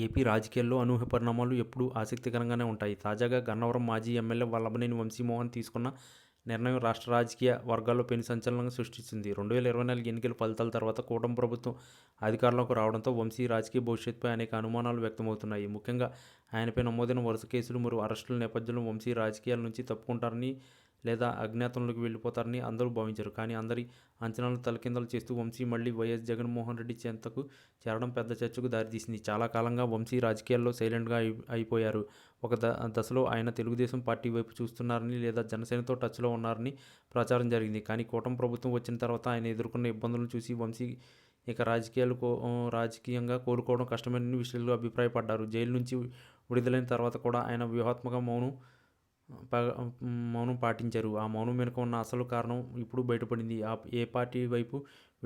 AP రాజకీయాల్లో అనూహ్య పరిణామాలు ఎప్పుడూ ఆసక్తికరంగానే ఉంటాయి. తాజాగా గన్నవరం మాజీ ఎమ్మెల్యే వల్లభనేని వంశీమోహన్ తీసుకున్న నిర్ణయం రాష్ట్ర రాజకీయ వర్గాల్లో పెను సంచలనం సృష్టించింది. 2024 ఎన్నికల ఫలితాల తర్వాత కూటమి ప్రభుత్వం అధికారంలోకి రావడంతో వంశీ రాజకీయ భవిష్యత్తుపై అనేక అనుమానాలు వ్యక్తమవుతున్నాయి. ముఖ్యంగా ఆయనపై నమోదైన వరుస కేసులు మరియు అరెస్టుల నేపథ్యంలో వంశీ రాజకీయాల నుంచి తప్పుకుంటారని లేదా అజ్ఞాతంలోకి వెళ్ళిపోతారని అందరూ భావించారు. కానీ అందరి అంచనాలను తలకిందులు చేస్తూ వంశీ మళ్లీ వైఎస్ జగన్మోహన్ రెడ్డి చెంతకు చేరడం పెద్ద చర్చకు దారితీసింది. చాలా కాలంగా వంశీ రాజకీయాల్లో సైలెంట్గా అయిపోయారు. ఒక దశలో ఆయన తెలుగుదేశం పార్టీ వైపు చూస్తున్నారని లేదా జనసేనతో టచ్లో ఉన్నారని ప్రచారం జరిగింది. కానీ కూటమి ప్రభుత్వం వచ్చిన తర్వాత ఆయన ఎదుర్కొన్న ఇబ్బందులను చూసి వంశీ ఇక రాజకీయంగా కోలుకోవడం కష్టమని విశ్లేషకులు అభిప్రాయపడ్డారు. జైలు నుంచి విడుదలైన తర్వాత కూడా ఆయన వ్యూహాత్మక మౌనం పాటించారు. ఆ మౌనం వెనుక ఉన్న అసలు కారణం ఇప్పుడు బయటపడింది. ఏ పార్టీ వైపు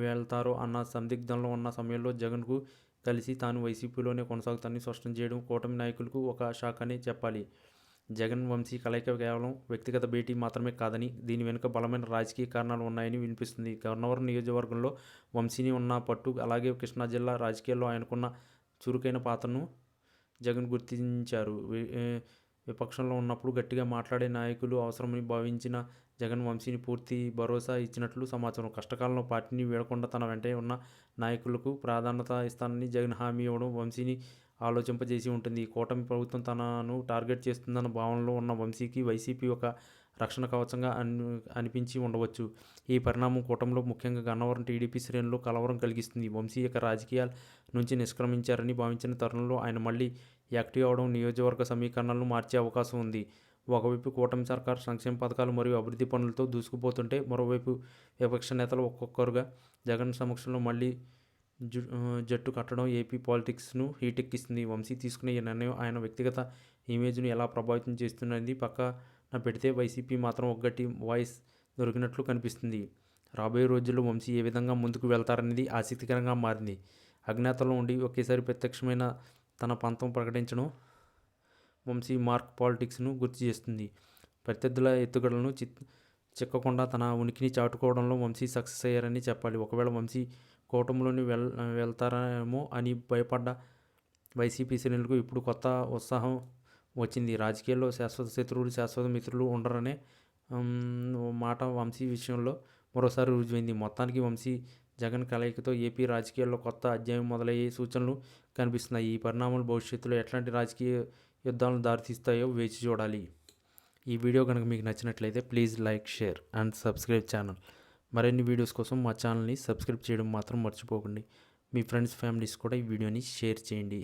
వెళ్తారో అన్న సందిగ్ధంలో ఉన్న సమయంలో జగన్కు కలిసి తాను వైసీపీలోనే కొనసాగుతానని స్పష్టం చేయడం కూటమి నాయకులకు ఒక షాక్ అనే చెప్పాలి. జగన్ వంశీ కలయిక కేవలం వ్యక్తిగత భేటీ మాత్రమే కాదని, దీని వెనుక బలమైన రాజకీయ కారణాలు ఉన్నాయని వినిపిస్తుంది. గన్నవరం నియోజకవర్గంలో వంశీని ఉన్న పట్టు, అలాగే కృష్ణా జిల్లా రాజకీయాల్లో ఆయనకున్న చురుకైన పాత్రను జగన్ గుర్తించారు. విపక్షంలో ఉన్నప్పుడు గట్టిగా మాట్లాడే నాయకులు అవసరమని భావించిన జగన్ వంశీని పూర్తి భరోసా ఇచ్చినట్లు సమాచారం. కష్టకాలంలో పార్టీని వీడకుండా తన వెంటే ఉన్న నాయకులకు ప్రాధాన్యత ఇస్తానని జగన్ హామీ ఇవ్వడం వంశీని ఆలోచింపజేసి ఉంటుంది. కూటమి ప్రభుత్వం తనను టార్గెట్ చేస్తుందన్న భావనలో ఉన్న వంశీకి వైసీపీ ఒక రక్షణ కవచంగా అనిపించి ఉండవచ్చు. ఈ పరిణామం కూటమిలో ముఖ్యంగా గన్నవరం టీడీపీ శ్రేణుల్లో కలవరం కలిగిస్తుంది. వంశీ ఇక రాజకీయాల నుంచి నిష్క్రమించారని భావించిన తరుణంలో ఆయన మళ్లీ యాక్టివ్ అవడం నియోజకవర్గ సమీకరణలను మార్చే అవకాశం ఉంది. ఒకవైపు కూటమి సర్కారు సంక్షేమ పథకాలు మరియు అభివృద్ధి పనులతో దూసుకుపోతుంటే, మరోవైపు విపక్ష నేతలు ఒక్కొక్కరుగా జగన్ సమక్షంలో మళ్లీ జట్టు కట్టడం ఏపీ పాలిటిక్స్ను హీటెక్కిస్తుంది. వంశీ తీసుకునే ఈ నిర్ణయం ఆయన వ్యక్తిగత ఇమేజ్ను ఎలా ప్రభావితం చేస్తున్నది పక్కన పెడితే, వైసీపీ మాత్రం ఒక గట్టి వాయిస్ దొరికినట్లు కనిపిస్తుంది. రాబోయే రోజుల్లో వంశీ ఏ విధంగా ముందుకు వెళ్తారనేది ఆసక్తికరంగా మారింది. అజ్ఞాతంలో ఉండి ఒకేసారి ప్రత్యక్షమైన తన పంతం ప్రకటించడం వంశీ మార్క్ పాలిటిక్స్ను గుర్తు చేస్తుంది. ప్రత్యర్థుల ఎత్తుగడలను చిక్కకుండా తన ఉనికిని చాటుకోవడంలో వంశీ సక్సెస్ అయ్యారని చెప్పాలి. ఒకవేళ వంశీ కూటమిలోని వెళ్తారేమో అని భయపడ్డ వైసీపీ శ్రేణులకు ఇప్పుడు కొత్త ఉత్సాహం వచ్చింది. రాజకీయాల్లో శాశ్వత శత్రువులు, శాశ్వత మిత్రులు ఉండరనే మాట వంశీ విషయంలో మరోసారి రుజువైంది. మొత్తానికి వంశీ జగన్ కలయికతో ఏపీ రాజకీయాల్లో కొత్త అధ్యాయం మొదలయ్యే సూచనలు కనిపిస్తున్నాయి. ఈ పరిణామాలు భవిష్యత్తులో ఎట్లాంటి రాజకీయ యుద్ధాలను దారితీస్తాయో వేచి చూడాలి. ఈ వీడియో కనుక మీకు నచ్చినట్లయితే please like, share and subscribe channel. మరిన్ని వీడియోస్ కోసం మా ఛానల్ని సబ్స్క్రైబ్ చేయడం మాత్రం మర్చిపోకండి. మీ ఫ్రెండ్స్, ఫ్యామిలీస్ కూడా ఈ వీడియోని షేర్ చేయండి.